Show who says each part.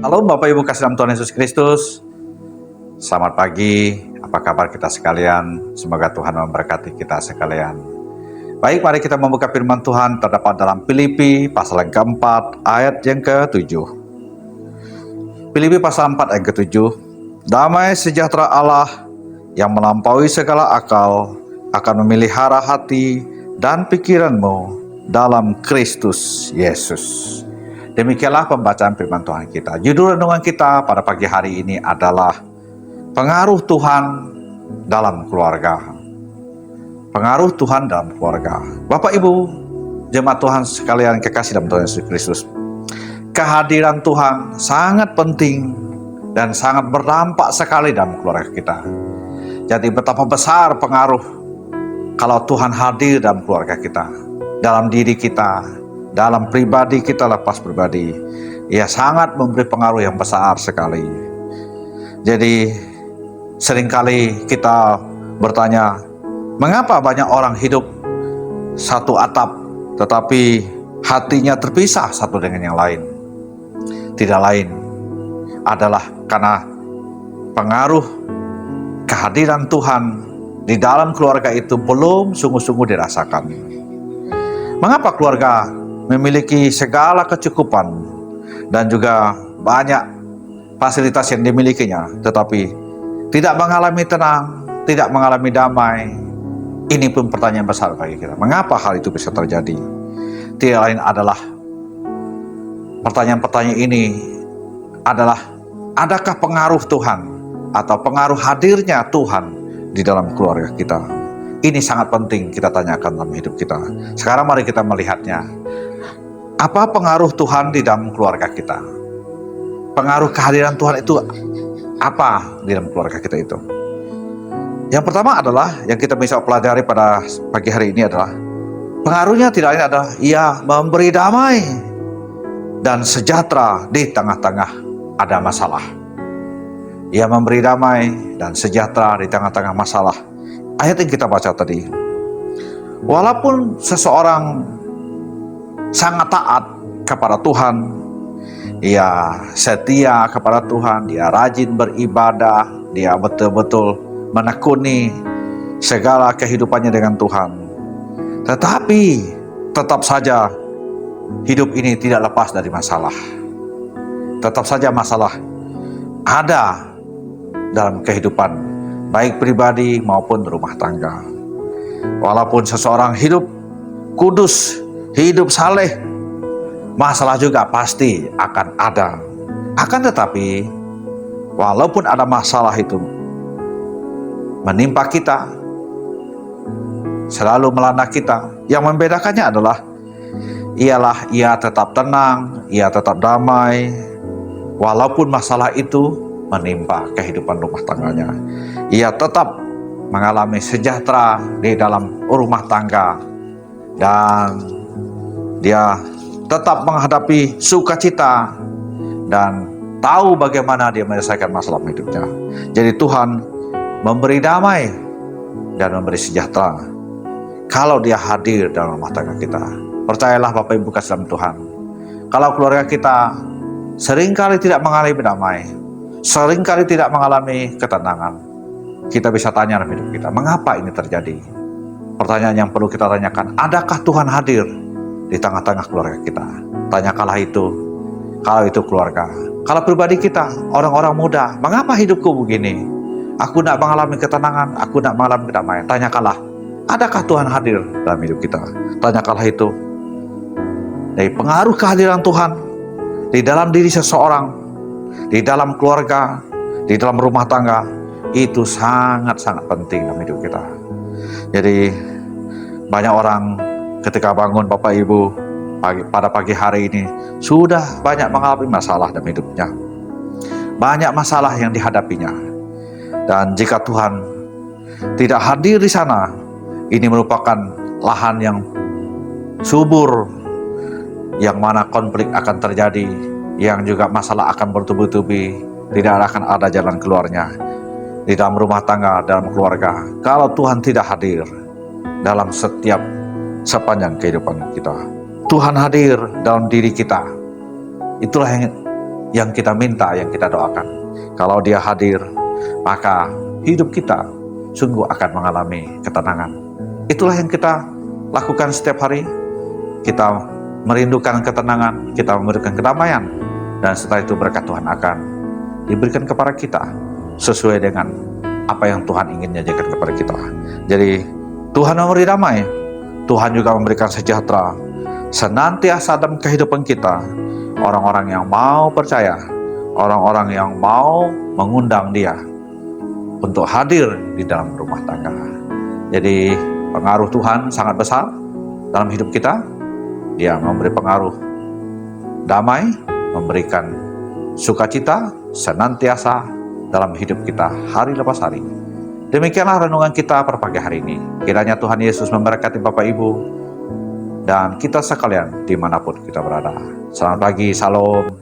Speaker 1: Halo Bapak Ibu kasih dalam Tuhan Yesus Kristus. Selamat pagi, apa kabar kita sekalian? Semoga Tuhan memberkati kita sekalian. Baik, mari kita membuka firman Tuhan terdapat dalam Filipi pasal yang keempat ayat yang ke-7. Filipi pasal 4 ayat ke-7. Damai sejahtera Allah yang melampaui segala akal akan memelihara hati dan pikiranmu dalam Kristus Yesus. Demikianlah pembacaan firman Tuhan kita. Judul renungan kita pada pagi hari ini adalah pengaruh Tuhan dalam keluarga. Pengaruh Tuhan dalam keluarga. Bapak Ibu, jemaat Tuhan sekalian kekasih dalam Tuhan Yesus Kristus. Kehadiran Tuhan sangat penting dan sangat berdampak sekali dalam keluarga kita. Jadi betapa besar pengaruh kalau Tuhan hadir dalam keluarga kita, dalam diri kita, dalam pribadi kita lepas pribadi. Ia sangat memberi pengaruh yang besar sekali. Jadi seringkali kita bertanya, mengapa banyak orang hidup satu atap tetapi hatinya terpisah satu dengan yang lain? Tidak lain adalah karena pengaruh kehadiran Tuhan di dalam keluarga itu belum sungguh-sungguh dirasakan. Mengapa keluarga memiliki segala kecukupan dan juga banyak fasilitas yang dimilikinya, tetapi tidak mengalami tenang, tidak mengalami damai? Ini pun pertanyaan besar bagi kita. Mengapa hal itu bisa terjadi? Tidak lain adalah pertanyaan-pertanyaan ini adalah, adakah pengaruh Tuhan atau pengaruh hadirnya Tuhan di dalam keluarga kita? Ini sangat penting kita tanyakan dalam hidup kita. Sekarang mari kita melihatnya. Apa pengaruh Tuhan di dalam keluarga kita? Pengaruh kehadiran Tuhan itu apa di dalam keluarga kita itu? Yang pertama adalah, yang kita bisa pelajari pada pagi hari ini adalah, pengaruhnya tidak lain adalah ia memberi damai dan sejahtera di tengah-tengah ada masalah. Ia memberi damai dan sejahtera di tengah-tengah masalah. Ayat yang kita baca tadi. Walaupun seseorang sangat taat kepada Tuhan, ia setia kepada Tuhan, dia rajin beribadah, dia betul-betul menekuni segala kehidupannya dengan Tuhan, tetapi tetap saja hidup ini tidak lepas dari masalah. Tetap saja masalah ada dalam kehidupan, baik pribadi maupun rumah tangga. Walaupun seseorang hidup kudus, hidup saleh, masalah juga pasti akan ada. Akan tetapi, walaupun ada masalah itu menimpa kita, selalu melanda kita, yang membedakannya adalah ialah ia tetap tenang, ia tetap damai, walaupun masalah itu menimpa kehidupan rumah tangganya. Ia tetap mengalami sejahtera di dalam rumah tangga, dan dia tetap menghadapi sukacita dan tahu bagaimana dia menyelesaikan masalah hidupnya. Jadi Tuhan memberi damai dan memberi sejahtera kalau dia hadir dalam rumah tangga kita. Percayalah Bapak Ibu kasih dalam Tuhan, kalau keluarga kita seringkali tidak mengalami damai, seringkali tidak mengalami ketenangan, kita bisa tanya dalam hidup kita, mengapa ini terjadi? Pertanyaan yang perlu kita tanyakan, adakah Tuhan hadir di tengah-tengah keluarga kita? Tanyakanlah itu, kalau itu keluarga. Kalau pribadi kita, orang-orang muda, mengapa hidupku begini? Aku tidak mengalami ketenangan, aku tidak mengalami kedamaian. Tanyakanlah, adakah Tuhan hadir dalam hidup kita? Tanyakanlah itu. Dari pengaruh kehadiran Tuhan di dalam diri seseorang, di dalam keluarga, di dalam rumah tangga, itu sangat-sangat penting dalam hidup kita. Jadi banyak orang ketika bangun Bapak Ibu pada pagi hari ini sudah banyak mengalami masalah dalam hidupnya. Banyak masalah yang dihadapinya. Dan jika Tuhan tidak hadir di sana, ini merupakan lahan yang subur, yang mana konflik akan terjadi, yang juga masalah akan bertubi-tubi, tidak akan ada jalan keluarnya di dalam rumah tangga, dalam keluarga, kalau Tuhan tidak hadir dalam sepanjang kehidupan kita. Tuhan hadir dalam diri kita. Itulah yang yang kita minta, yang kita doakan. Kalau Dia hadir, maka hidup kita sungguh akan mengalami ketenangan. Itulah yang kita lakukan setiap hari. Kita merindukan ketenangan, kita merindukan kedamaian, dan setelah itu berkat Tuhan akan diberikan kepada kita sesuai dengan apa yang Tuhan ingin janjikan kepada kita. Jadi Tuhan memberi damai, Tuhan juga memberikan sejahtera senantiasa dalam kehidupan kita. Orang-orang yang mau percaya, orang-orang yang mau mengundang Dia untuk hadir di dalam rumah tangga. Jadi pengaruh Tuhan sangat besar dalam hidup kita. Dia memberi pengaruh damai, memberikan sukacita senantiasa dalam hidup kita hari lepas hari. Demikianlah renungan kita pada pagi hari ini. Kiranya Tuhan Yesus memberkati Bapak Ibu dan kita sekalian dimanapun kita berada. Selamat pagi, salam.